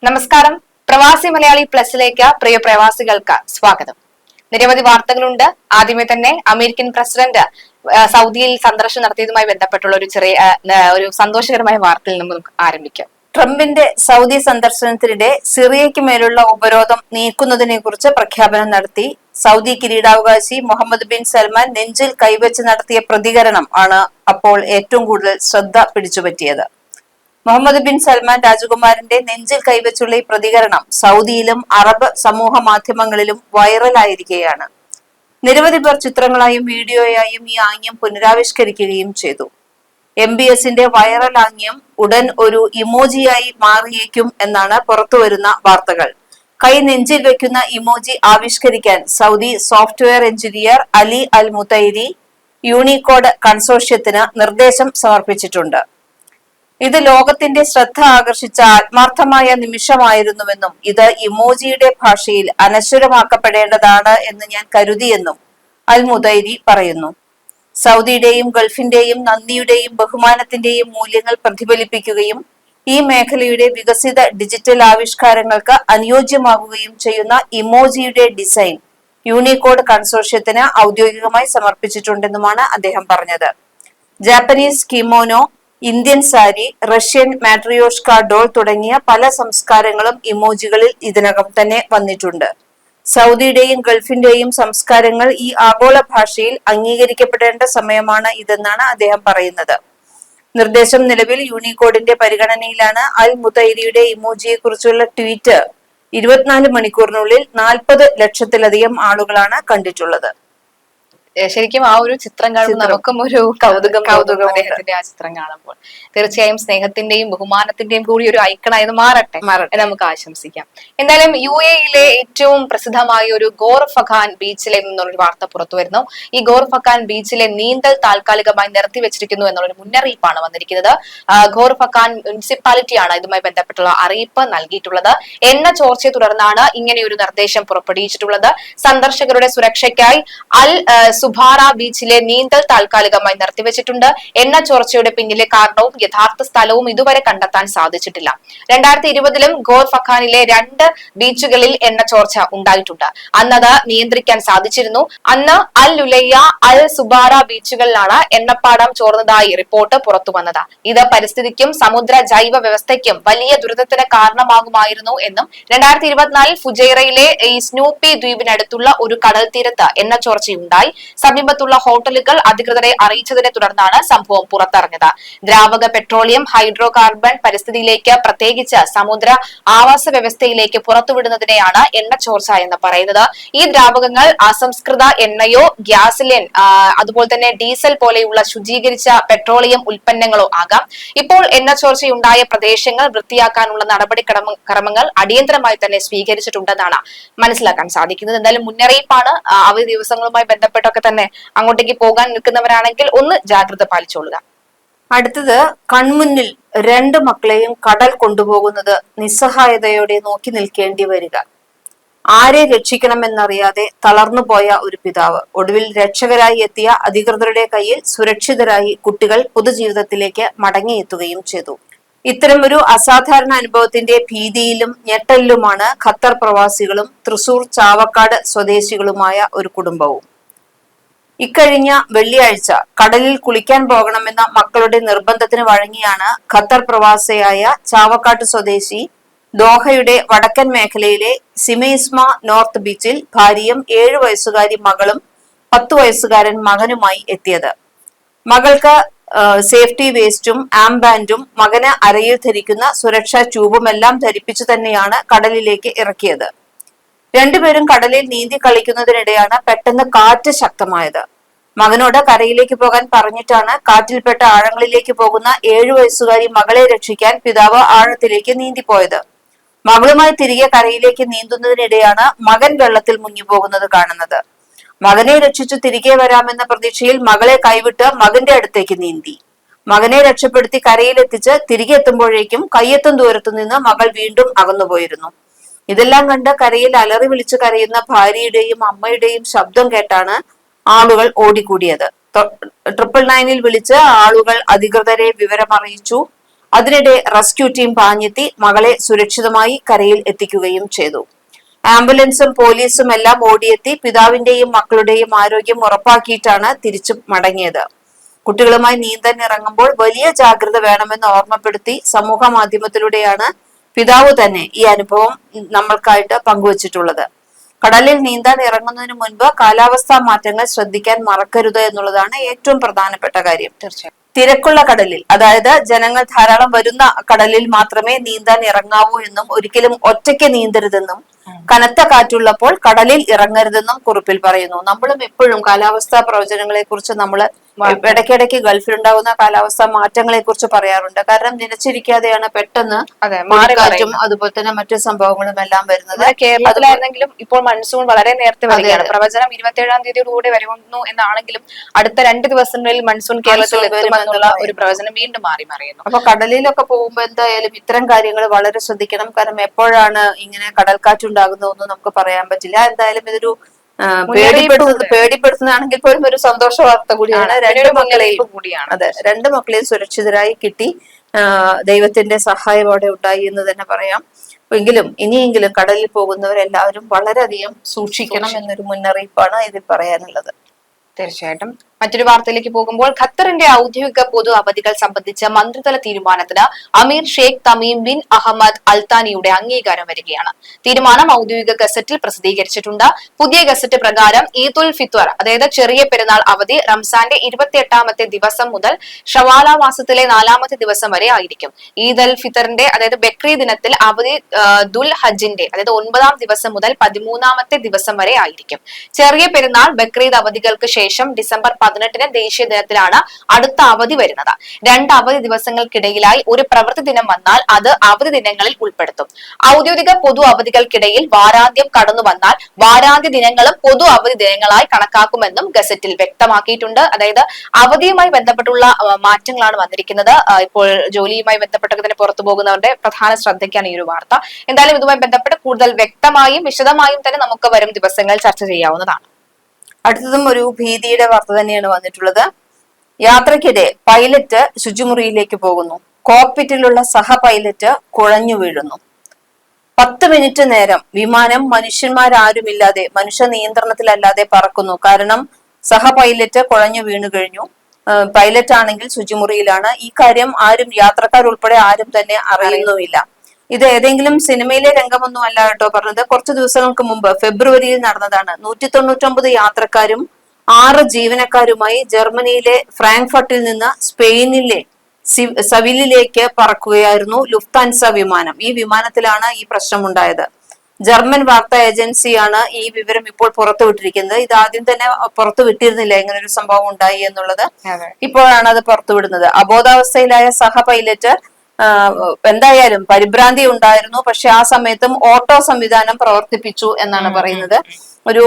നമസ്കാരം. പ്രവാസി മലയാളി പ്ലസിലേക്ക് പ്രിയ പ്രവാസികൾക്ക് സ്വാഗതം. നിരവധി വാർത്തകളുണ്ട്. ആദ്യമേ തന്നെ അമേരിക്കൻ പ്രസിഡന്റ് സൗദിയിൽ സന്ദർശനം നടത്തിയതുമായി ബന്ധപ്പെട്ടുള്ള ഒരു സന്തോഷകരമായ വാർത്തയിൽ നമുക്ക് ആരംഭിക്കാം. ട്രംപിന്റെ സൗദി സന്ദർശനത്തിനിടെ സിറിയയ്ക്ക് മേലുള്ള ഉപരോധം നീക്കുന്നതിനെ കുറിച്ച് പ്രഖ്യാപനം നടത്തി. സൗദി കിരീടാവകാശി മുഹമ്മദ് ബിൻ സൽമാൻ നെഞ്ചിൽ കൈവച്ച് നടത്തിയ പ്രതികരണം ആണ് അപ്പോൾ ഏറ്റവും കൂടുതൽ ശ്രദ്ധ പിടിച്ചുപറ്റിയത്. മുഹമ്മദ് ബിൻ സൽമാൻ രാജകുമാരന്റെ നെഞ്ചിൽ കൈവച്ചുള്ള ഈ പ്രതികരണം സൗദിയിലും അറബ് സമൂഹ മാധ്യമങ്ങളിലും വൈറലായിരിക്കുകയാണ്. നിരവധി പേർ ചിത്രങ്ങളായും വീഡിയോയായും ഈ ആംഗ്യം പുനരാവിഷ്കരിക്കുകയും ചെയ്തു. MBSന്റെ വൈറൽ ആംഗ്യം ഉടൻ ഒരു ഇമോജിയായി മാറിയേക്കും എന്നാണ് പുറത്തുവരുന്ന വാർത്തകൾ. കൈ നെഞ്ചിൽ വെക്കുന്ന ഇമോജി ആവിഷ്കരിക്കാൻ Saudi software engineer Ali al Mutairi Unicode കൺസോർഷ്യത്തിന് നിർദ്ദേശം സമർപ്പിച്ചിട്ടുണ്ട്. ഇത് ലോകത്തിന്റെ ശ്രദ്ധ ആകർഷിച്ച ആത്മാർത്ഥമായ നിമിഷമായിരുന്നുവെന്നും ഇത് ഇമോജിയുടെ ഭാഷയിൽ അനശ്വരമാക്കപ്പെടേണ്ടതാണ് എന്ന് ഞാൻ കരുതിയെന്നും അൽ മുതൈരി പറയുന്നു. സൗദിയുടെയും ഗൾഫിന്റെയും നന്ദിയുടെയും ബഹുമാനത്തിന്റെയും മൂല്യങ്ങൾ പ്രതിഫലിപ്പിക്കുകയും ഈ മേഖലയുടെ വികസിത ഡിജിറ്റൽ ആവിഷ്കാരങ്ങൾക്ക് അനുയോജ്യമാകുകയും ചെയ്യുന്ന ഇമോജിയുടെ ഡിസൈൻ യൂണിക്കോഡ് കൺസോർഷ്യത്തിന് ഔദ്യോഗികമായി സമർപ്പിച്ചിട്ടുണ്ടെന്നുമാണ് അദ്ദേഹം പറഞ്ഞത്. Japanese kimono, Indian sari, Russian matryoshka doll തുടങ്ങിയ പല സംസ്കാരങ്ങളും ഇമോജികളിൽ ഇതിനകം തന്നെ വന്നിട്ടുണ്ട്. സൗദിയുടെയും ഗൾഫിന്റെയും സംസ്കാരങ്ങൾ ഈ ആഗോള ഭാഷയിൽ അംഗീകരിക്കപ്പെടേണ്ട സമയമാണ് ഇതെന്നാണ് അദ്ദേഹം പറയുന്നത്. നിർദ്ദേശം നിലവിൽ യൂണിക്കോഡിന്റെ പരിഗണനയിലാണ്. അൽ മുതൈരിയുടെ ഇമോജിയെ കുറിച്ചുള്ള ട്വീറ്റ് 24 മണിക്കൂറിനുള്ളിൽ 40 ലക്ഷത്തിലധികം ആളുകളാണ് കണ്ടിട്ടുള്ളത്. ശരിക്കും ആ ഒരു ചിത്രം കാണുമ്പോൾ നമുക്കും ഒരു കൗതുകം അദ്ദേഹത്തിന്റെ ആ ചിത്രം കാണുമ്പോൾ. തീർച്ചയായും സ്നേഹത്തിന്റെയും ബഹുമാനത്തിന്റെയും കൂടി ഒരു ഐക്കണായത് മാറട്ടെ നമുക്ക് ആശംസിക്കാം. എന്തായാലും UAE-യിലെ ഏറ്റവും പ്രസിദ്ധമായ ഒരു ഗോർ ഫഖാൻ ബീച്ചിലെ നിന്നൊരു വാർത്ത പുറത്തു വരുന്നു. ഈ ഗോർ ഫഖാൻ ബീച്ചിലെ നീന്തൽ താൽക്കാലികമായി നിർത്തിവെച്ചിരിക്കുന്നു എന്നുള്ളൊരു മുന്നറിയിപ്പാണ് വന്നിരിക്കുന്നത്. ഗോർ ഫഖാൻ മുനിസിപ്പാലിറ്റിയാണ് ഇതുമായി ബന്ധപ്പെട്ടുള്ള അറിയിപ്പ് നൽകിയിട്ടുള്ളത്. എണ്ണ ചോർച്ചയെ തുടർന്നാണ് ഇങ്ങനെയൊരു നിർദ്ദേശം പുറപ്പെടുവിച്ചിട്ടുള്ളത്. സന്ദർശകരുടെ സുരക്ഷയ്ക്കായി അൽ സുബാറ ബീച്ചിലെ നീന്തൽ താൽക്കാലികമായി നിർത്തിവെച്ചിട്ടുണ്ട്. എണ്ണ ചോർച്ചയുടെ പിന്നിലെ കാരണവും യഥാർത്ഥ സ്ഥലവും ഇതുവരെ കണ്ടെത്താൻ സാധിച്ചിട്ടില്ല. 2020-ലും ഗോർ ഫഖാനിലെ 2 ബീച്ചുകളിൽ എണ്ണ ചോർച്ച ഉണ്ടായിട്ടുണ്ട്. അന്നത് നിയന്ത്രിക്കാൻ സാധിച്ചിരുന്നു. അന്ന് അൽ ലുലയ്യ, അൽ സുബാറ ബീച്ചുകളിലാണ് എണ്ണപ്പാടം ചോർന്നതായി റിപ്പോർട്ട് പുറത്തു വന്നത്. ഇത് പരിസ്ഥിതിക്കും സമുദ്ര ജൈവ വ്യവസ്ഥയ്ക്കും വലിയ ദുരിതത്തിന് കാരണമാകുമായിരുന്നു എന്നും 2024 ഫുജൈറയിലെ ഈ സ്നൂപ്പി ദ്വീപിനടുത്തുള്ള ഒരു കടൽ തീരത്ത് എണ്ണ ചോർച്ചയുണ്ടായി. സമീപത്തുള്ള ഹോട്ടലുകൾ അധികൃതരെ അറിയിച്ചതിനെ തുടർന്നാണ് സംഭവം പുറത്തറിഞ്ഞത്. ദ്രാവക പെട്രോളിയം, ഹൈഡ്രോ കാർബൺ പരിസ്ഥിതിയിലേക്ക്, പ്രത്യേകിച്ച് സമുദ്ര ആവാസ വ്യവസ്ഥയിലേക്ക് പുറത്തുവിടുന്നതിനെയാണ് എണ്ണ ചോർച്ച എന്ന് പറയുന്നത്. ഈ ദ്രാവകങ്ങൾ അസംസ്കൃത എണ്ണയോ ഗ്യാസിലിൻ അതുപോലെ തന്നെ ഡീസൽ പോലെയുള്ള ശുചീകരിച്ച പെട്രോളിയം ഉൽപ്പന്നങ്ങളോ ആകാം. ഇപ്പോൾ എണ്ണ ചോർച്ചയുണ്ടായ പ്രദേശങ്ങൾ വൃത്തിയാക്കാനുള്ള നടപടിക്രമങ്ങൾ അടിയന്തരമായി തന്നെ സ്വീകരിച്ചിട്ടുണ്ടെന്നാണ് മനസ്സിലാക്കാൻ സാധിക്കുന്നത്. എന്തായാലും മുന്നറിയിപ്പാണ്. അവധി ദിവസങ്ങളുമായി ബന്ധപ്പെട്ടൊക്കെ തന്നെ അങ്ങോട്ടേക്ക് പോകാൻ നിൽക്കുന്നവരാണെങ്കിൽ ഒന്ന് ജാഗ്രത പാലിച്ചോളുക. അടുത്തത്, കൺമുന്നിൽ 2 മക്കളെയും കടൽ കൊണ്ടുപോകുന്നത് നിസ്സഹായതയോടെ നോക്കി നിൽക്കേണ്ടി വരിക. ആരെ രക്ഷിക്കണമെന്നറിയാതെ തളർന്നുപോയ ഒരു പിതാവ്. ഒടുവിൽ രക്ഷകരായി എത്തിയ അധികൃതരുടെ കയ്യിൽ സുരക്ഷിതരായി കുട്ടികൾ പൊതുജീവിതത്തിലേക്ക് മടങ്ങിയെത്തുകയും ചെയ്തു. ഇത്തരമൊരു അസാധാരണ അനുഭവത്തിന്റെ ഭീതിയിലും ഞെട്ടലിലുമാണ് ഖത്തർ പ്രവാസികളും തൃശൂർ ചാവക്കാട് സ്വദേശികളുമായ ഒരു കുടുംബവും. ഇക്കഴിഞ്ഞ വെള്ളിയാഴ്ച കടലിൽ കുളിക്കാൻ പോകണമെന്ന മക്കളുടെ നിർബന്ധത്തിന് വഴങ്ങിയാണ് ഖത്തർ പ്രവാസിയായ ചാവക്കാട്ട് സ്വദേശി ദോഹയുടെ വടക്കൻ മേഖലയിലെ സിമൈസ്മ നോർത്ത് ബീച്ചിൽ ഭാര്യയും 7 വയസ്സുകാരി മകളും 10 വയസ്സുകാരൻ മകനുമായി എത്തിയത്. മകൾക്ക് സേഫ്റ്റി വേസ്റ്റും ആംബാൻഡും മകന് അരയിൽ ധരിക്കുന്ന സുരക്ഷാ ട്യൂബുമെല്ലാം ധരിപ്പിച്ചു തന്നെയാണ് കടലിലേക്ക് ഇറക്കിയത്. 2 പേരും കടലിൽ നീന്തി കളിക്കുന്നതിനിടെയാണ് പെട്ടെന്ന് കാറ്റ് ശക്തമായത്. മകനോട് കരയിലേക്ക് പോകാൻ പറഞ്ഞിട്ടാണ് കാറ്റിൽപ്പെട്ട ആഴങ്ങളിലേക്ക് പോകുന്ന 7 വയസ്സുകാരി മകളെ രക്ഷിക്കാൻ പിതാവ് ആഴത്തിലേക്ക് നീന്തിപ്പോയത്. മകളുമായി തിരികെ കരയിലേക്ക് നീന്തുന്നതിനിടെയാണ് മകൻ വെള്ളത്തിൽ മുങ്ങിപ്പോകുന്നത് കാണുന്നത്. മകനെ രക്ഷിച്ചു തിരികെ വരാമെന്ന പ്രതീക്ഷയിൽ മകളെ കൈവിട്ട് മകന്റെ അടുത്തേക്ക് നീന്തി. മകനെ രക്ഷപ്പെടുത്തി കരയിലെത്തിച്ച് തിരികെ എത്തുമ്പോഴേക്കും കയ്യെത്തും ദൂരത്തു നിന്ന് മകൾ വീണ്ടും അകന്നുപോയിരുന്നു. ഇതെല്ലാം കണ്ട് കരയിൽ അലറി വിളിച്ചു കരയുന്ന ഭാര്യയുടെയും അമ്മയുടെയും ശബ്ദം കേട്ടാണ് ആളുകൾ ഓടിക്കൂടിയത്. 999 വിളിച്ച് ആളുകൾ അധികൃതരെ വിവരമറിയിച്ചു. അതിനിടെ റെസ്ക്യൂ ടീം പാഞ്ഞെത്തി മകളെ സുരക്ഷിതമായി കരയിൽ എത്തിക്കുകയും ചെയ്തു. ആംബുലൻസും പോലീസും എല്ലാം ഓടിയെത്തി പിതാവിന്റെയും മക്കളുടെയും ആരോഗ്യം ഉറപ്പാക്കിയിട്ടാണ് തിരിച്ചു മടങ്ങിയത്. കുട്ടികളുമായി നീന്താൻ ഇറങ്ങുമ്പോൾ വലിയ ജാഗ്രത വേണമെന്ന് ഓർമ്മപ്പെടുത്തി സമൂഹ മാധ്യമത്തിലൂടെയാണ് പിതാവ് തന്നെ ഈ അനുഭവം നമ്മൾക്കായിട്ട് പങ്കുവച്ചിട്ടുള്ളത്. കടലിൽ നീന്താൻ ഇറങ്ങുന്നതിന് മുൻപ് കാലാവസ്ഥാ മാറ്റങ്ങൾ ശ്രദ്ധിക്കാൻ മറക്കരുത് എന്നുള്ളതാണ് ഏറ്റവും പ്രധാനപ്പെട്ട കാര്യം. തീർച്ചയായും തിരക്കുള്ള കടലിൽ, അതായത് ജനങ്ങൾ ധാരാളം വരുന്ന കടലിൽ മാത്രമേ നീന്താൻ ഇറങ്ങാവൂ എന്നും ഒരിക്കലും ഒറ്റയ്ക്ക് നീന്തരുതെന്നും കനത്ത കാറ്റുള്ളപ്പോൾ കടലിൽ ഇറങ്ങരുതെന്നും കുറിപ്പിൽ പറയുന്നു. നമ്മളും എപ്പോഴും കാലാവസ്ഥാ പ്രവചനങ്ങളെ കുറിച്ച് നമ്മൾ ഇടയ്ക്കിടയ്ക്ക് ഗൾഫിലുണ്ടാകുന്ന കാലാവസ്ഥാ മാറ്റങ്ങളെ കുറിച്ച് പറയാറുണ്ട്. കാരണം നിലച്ചിരിക്കാതെയാണ് പെട്ടെന്ന് കാറ്റും അതുപോലെ തന്നെ മറ്റു സംഭവങ്ങളും എല്ലാം വരുന്നത്. കേരളത്തിലായിരുന്നെങ്കിലും ഇപ്പോൾ മൺസൂൺ വളരെ നേരത്തെ വരികയാണ്. പ്രവചനം 27-ാം തീയതിയോടുകൂടി വരുന്നു എന്നാണെങ്കിലും അടുത്ത 2 ദിവസങ്ങളിൽ മൺസൂൺ കേരളത്തിൽ എത്തുമെന്നുള്ള ഒരു പ്രവചനം വീണ്ടും മാറി മറിയുന്നു. അപ്പൊ കടലിലൊക്കെ പോകുമ്പോൾ എന്തായാലും ഇത്തരം കാര്യങ്ങൾ വളരെ ശ്രദ്ധിക്കണം. കാരണം എപ്പോഴാണ് ഇങ്ങനെ കടൽക്കാറ്റുണ്ടാകുന്നതെന്ന് നമുക്ക് പറയാൻ പറ്റില്ല. എന്തായാലും ഇതൊരു പേടിപ്പെടുത്തുന്നതാണെങ്കിൽ പോലും ഒരു സന്തോഷ വാർത്ത കൂടിയാണ്. രണ്ട് മക്കളെയും സുരക്ഷിതരായി കിട്ടി. ദൈവത്തിന്റെ സഹായമോടെ ഉണ്ടായി എന്ന് തന്നെ പറയാം. എങ്കിലും ഇനിയെങ്കിലും കടലിൽ പോകുന്നവരെല്ലാവരും വളരെയധികം സൂക്ഷിക്കണം എന്നൊരു മുന്നറിയിപ്പാണ് ഇതിൽ പറയാനുള്ളത്. തീർച്ചയായിട്ടും മറ്റൊരു വാർത്തയിലേക്ക് പോകുമ്പോൾ ഖത്തറിന്റെ ഔദ്യോഗിക പൊതു അവധികൾ സംബന്ധിച്ച മന്ത്രിതല തീരുമാനത്തിന് അമീർ ഷെയ്ഖ് തമീം ബിൻ അഹമ്മദ് അൽത്താനിയുടെ അംഗീകാരം വരികയാണ്. തീരുമാനം ഔദ്യോഗിക ഗസറ്റിൽ പ്രസിദ്ധീകരിച്ചിട്ടുണ്ട്. പുതിയ ഗസറ്റ് പ്രകാരം ഈദ് ഉൽ ഫിത്വർ, അതായത് ചെറിയ പെരുന്നാൾ അവധി റംസാന്റെ 28ാമത്തെ ദിവസം മുതൽ ഷവാല മാസത്തിലെ 4ാമത്തെ ദിവസം വരെ ആയിരിക്കും. ഈദ് അൽ ഫിത്തറിന്റെ, അതായത് ബക്രീ ദിനത്തിൽ അവധി ദുൽ ഹജ്ജിന്റെ, അതായത് 9ാം ദിവസം മുതൽ 13ാമത്തെ ദിവസം വരെ ആയിരിക്കും. ചെറിയ പെരുന്നാൾ ബക്രീദ് അവധികൾക്ക് ശേഷം ഡിസംബർ 18-ന് ദേശീയ ദിനത്തിലാണ് അടുത്ത അവധി വരുന്നത്. 2 അവധി ദിവസങ്ങൾക്കിടയിലായി ഒരു പ്രവൃത്തി ദിനം വന്നാൽ അത് അവധി ദിനങ്ങളിൽ ഉൾപ്പെടുത്തും. ഔദ്യോഗിക പൊതു അവധികൾക്കിടയിൽ വാരാന്ത്യം കടന്നു വന്നാൽ വാരാന്ത്യ ദിനങ്ങളും പൊതു അവധി ദിനങ്ങളായി കണക്കാക്കുമെന്നും ഗസറ്റിൽ വ്യക്തമാക്കിയിട്ടുണ്ട്. അതായത് അവധിയുമായി ബന്ധപ്പെട്ടുള്ള മാറ്റങ്ങളാണ് വന്നിരിക്കുന്നത്. ഇപ്പോൾ ജോലിയുമായി ബന്ധപ്പെട്ടതിന് പുറത്തു പോകുന്നവരുടെ പ്രധാന ശ്രദ്ധയ്ക്കാണ് ഈ ഒരു വാർത്ത. എന്തായാലും ഇതുമായി ബന്ധപ്പെട്ട് കൂടുതൽ വ്യക്തമായും വിശദമായും തന്നെ നമുക്ക് വരും ദിവസങ്ങൾ ചർച്ച ചെയ്യാവുന്നതാണ്. അടുത്തതും ഒരു ഭീതിയുടെ വാർത്ത തന്നെയാണ് വന്നിട്ടുള്ളത്. യാത്രക്കിടെ പൈലറ്റ് ശുചിമുറിയിലേക്ക് പോകുന്നു. കോക്പിറ്റിലുള്ള സഹ പൈലറ്റ് കുഴഞ്ഞു വീഴുന്നു. 10 മിനിറ്റ് നേരം വിമാനം മനുഷ്യന്മാരാരുമില്ലാതെ, മനുഷ്യ നിയന്ത്രണത്തിലല്ലാതെ പറക്കുന്നു. കാരണം സഹ പൈലറ്റ് കുഴഞ്ഞു വീണു കഴിഞ്ഞു. പൈലറ്റ് ആണെങ്കിൽ ശുചിമുറിയിലാണ്. ഈ കാര്യം ആരും, യാത്രക്കാരുൾപ്പെടെ ആരും തന്നെ അറിയുന്നുമില്ല. ഇത് ഏതെങ്കിലും സിനിമയിലെ രംഗമൊന്നും അല്ല കേട്ടോ പറഞ്ഞത്. കുറച്ചു ദിവസങ്ങൾക്ക് മുമ്പ് ഫെബ്രുവരിയിൽ നടന്നതാണ്. 199 യാത്രക്കാരും 6 ജീവനക്കാരുമായി ജർമ്മനിയിലെ ഫ്രാങ്ക്ഫർട്ടിൽ നിന്ന് സ്പെയിനിലെ സവിലിലേക്ക് പറക്കുകയായിരുന്നു ലുഫ്താൻസ വിമാനം. ഈ വിമാനത്തിലാണ് ഈ പ്രശ്നമുണ്ടായത്. ജർമ്മൻ വാർത്താ ഏജൻസിയാണ് ഈ വിവരം ഇപ്പോൾ പുറത്തുവിട്ടിരിക്കുന്നത്. ഇത് ആദ്യം തന്നെ പുറത്തുവിട്ടിരുന്നില്ല ഇങ്ങനെ ഒരു സംഭവം ഉണ്ടായി എന്നുള്ളത്. ഇപ്പോഴാണ് അത് പുറത്തുവിടുന്നത്. അബോധാവസ്ഥയിലായ സഹ പൈലറ്റ് എന്തായാലും പരിഭ്രാന്തി ഉണ്ടായിരുന്നു. പക്ഷെ ആ സമയത്തും ഓട്ടോ സംവിധാനം പ്രവർത്തിപ്പിച്ചു എന്നാണ് പറയുന്നത്. ഒരു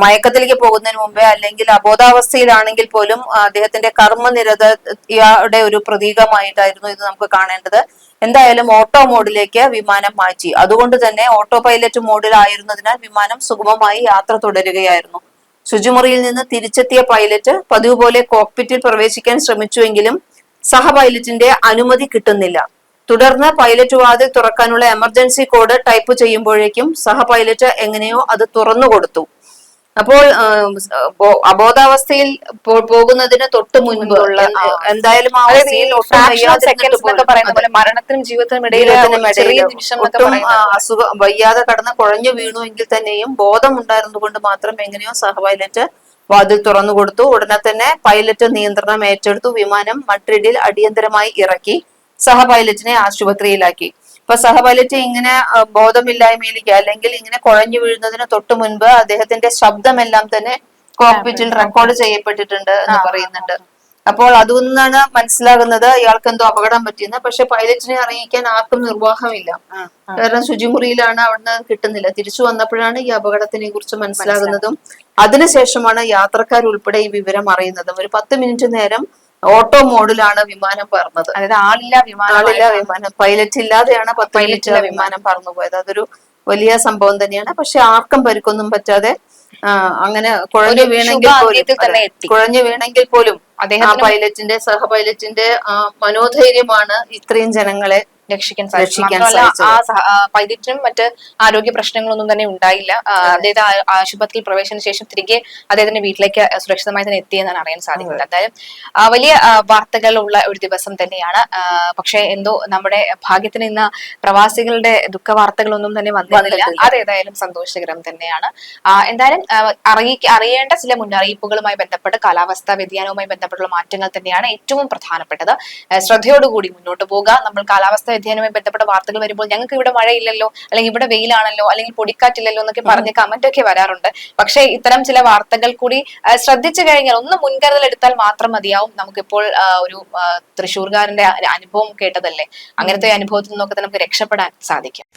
മയക്കത്തിലേക്ക് പോകുന്നതിന് മുമ്പേ അല്ലെങ്കിൽ അബോധാവസ്ഥയിലാണെങ്കിൽ പോലും അദ്ദേഹത്തിന്റെ കർമ്മനിരതയുടെ ഒരു പ്രതീകമായിട്ടായിരുന്നു ഇത് നമുക്ക് കാണേണ്ടത്. എന്തായാലും ഓട്ടോ മോഡിലേക്ക് വിമാനം മാറ്റി. അതുകൊണ്ട് തന്നെ ഓട്ടോ പൈലറ്റ് മോഡിലായിരുന്നതിനാൽ വിമാനം സുഗമമായി യാത്ര തുടരുകയായിരുന്നു. ശുചിമുറിയിൽ നിന്ന് തിരിച്ചെത്തിയ പൈലറ്റ് പതിവ് പോലെ കോക്പിറ്റിൽ പ്രവേശിക്കാൻ ശ്രമിച്ചുവെങ്കിലും സഹ പൈലറ്റിന്റെ അനുമതി കിട്ടുന്നില്ല. തുടർന്ന് പൈലറ്റ് വാതിൽ തുറക്കാനുള്ള എമർജൻസി കോഡ് ടൈപ്പ് ചെയ്യുമ്പോഴേക്കും സഹ പൈലറ്റ് എങ്ങനെയോ അത് തുറന്നു കൊടുത്തു. അപ്പോൾ അബോധാവസ്ഥയിൽ പോകുന്നതിന് തൊട്ട് മുൻപുള്ള എന്തായാലും മരണത്തിനും ജീവിതത്തിനും ഇടയിൽ ഒട്ടും അസുഖം വയ്യാതെ കടന്ന് കുഴഞ്ഞു വീണു എങ്കിൽ തന്നെയും ബോധം ഉണ്ടായിരുന്നുകൊണ്ട് മാത്രം എങ്ങനെയോ സഹ പൈലറ്റ് വാതിൽ തുറന്നു കൊടുത്തു. ഉടനെ തന്നെ പൈലറ്റ് നിയന്ത്രണം ഏറ്റെടുത്തു. വിമാനം മഡ്രിഡിൽ അടിയന്തരമായി ഇറക്കി. സഹ പൈലറ്റിനെ ആശുപത്രിയിലാക്കി. ഇപ്പൊ സഹ പൈലറ്റ് ഇങ്ങനെ ബോധമില്ലായ്മയിലേക്ക് അല്ലെങ്കിൽ ഇങ്ങനെ കുഴഞ്ഞു വീഴുന്നതിന് തൊട്ട് മുൻപ് അദ്ദേഹത്തിന്റെ ശബ്ദമെല്ലാം തന്നെ കോക്പിറ്റിൽ റെക്കോർഡ് ചെയ്യപ്പെട്ടിട്ടുണ്ട് എന്ന് പറയുന്നുണ്ട്. അപ്പോൾ അതൊന്നാണ് മനസ്സിലാകുന്നത് ഇയാൾക്ക് എന്തോ അപകടം പറ്റിയെന്ന്. പക്ഷെ പൈലറ്റിനെ അറിയിക്കാൻ ആർക്കും നിർവാഹമില്ല. കാരണം ശുചിമുറിയിലാണ്, അവിടുന്ന് കിട്ടുന്നില്ല. തിരിച്ചു വന്നപ്പോഴാണ് ഈ അപകടത്തിനെ കുറിച്ച് മനസ്സിലാകുന്നതും അതിനുശേഷമാണ് യാത്രക്കാരുൾപ്പെടെ ഈ വിവരം അറിയുന്നതും. ഒരു 10 മിനിറ്റ് നേരം ഓട്ടോ മോഡിലാണ് വിമാനം പറന്നത്. അതായത് ആളില്ല വിമാനം, പൈലറ്റ് ഇല്ലാതെയാണ് 10 മിനിറ്റ് വിമാനം പറന്നുപോയത്. അതൊരു വലിയ സംഭവം തന്നെയാണ്. പക്ഷെ ആർക്കും പരിക്കൊന്നും പറ്റാതെ അങ്ങനെ കുഴഞ്ഞു ഒരു വീണെങ്കിൽ ശുഭാന്ത്യത്തിൽ തന്നെ എത്തി. കുഴഞ്ഞു വീണെങ്കിൽ പോലും അദ്ദേഹത്തിന് പൈലറ്റിന്റെ സഹ മനോധൈര്യമാണ് ഇത്രയും ജനങ്ങളെ രക്ഷിക്കാൻ സാധിച്ചു. മാത്രമല്ല പൈലറ്റിനും മറ്റ് ആരോഗ്യ പ്രശ്നങ്ങളൊന്നും തന്നെ ഉണ്ടായില്ല. അദ്ദേഹത്തെ ആശുപത്രിയിൽ പ്രവേശന ശേഷം തിരികെ അദ്ദേഹത്തിന്റെ വീട്ടിലേക്ക് സുരക്ഷിതമായി തന്നെ എത്തിയെന്നാണ് അറിയാൻ സാധിക്കുന്നത്. എന്തായാലും വലിയ വാർത്തകളുള്ള ഒരു ദിവസം തന്നെയാണ്. പക്ഷെ എന്തോ നമ്മുടെ ഭാഗ്യത്തിന് ഇന്ന് പ്രവാസികളുടെ ദുഃഖ വാർത്തകളൊന്നും തന്നെ വന്നിട്ടില്ല. അതേതായാലും സന്തോഷകരം തന്നെയാണ്. എന്തായാലും അറിയേണ്ട ചില മുന്നറിയിപ്പുകളുമായി ബന്ധപ്പെട്ട് കാലാവസ്ഥാ വ്യതിയാനവുമായി ബന്ധപ്പെട്ടുള്ള മാറ്റങ്ങൾ തന്നെയാണ് ഏറ്റവും പ്രധാനപ്പെട്ടത്. ശ്രദ്ധയോടുകൂടി മുന്നോട്ട് പോകുക. നമ്മൾ കാലാവസ്ഥാ വ്യതിയാനവുമായി ബന്ധപ്പെട്ട വാർത്തകൾ വരുമ്പോൾ ഞങ്ങൾക്ക് ഇവിടെ മഴയില്ലല്ലോ, അല്ലെങ്കിൽ ഇവിടെ വെയിലാണല്ലോ, അല്ലെങ്കിൽ പൊടിക്കാറ്റില്ലല്ലോ എന്നൊക്കെ പറഞ്ഞ് കമന്റ് ഒക്കെ വരാറുണ്ട്. പക്ഷേ ഇത്തരം ചില വാർത്തകൾ കൂടി ശ്രദ്ധിച്ചു കഴിഞ്ഞാൽ, ഒന്ന് മുൻകരുതൽ എടുത്താൽ മാത്രം മതിയാവും. നമുക്കിപ്പോൾ ഒരു തൃശ്ശൂർകാരന്റെ അനുഭവം കേട്ടതല്ലേ, അങ്ങനത്തെ അനുഭവത്തിൽ നിന്നൊക്കെ നമുക്ക് രക്ഷപ്പെടാൻ സാധിക്കും.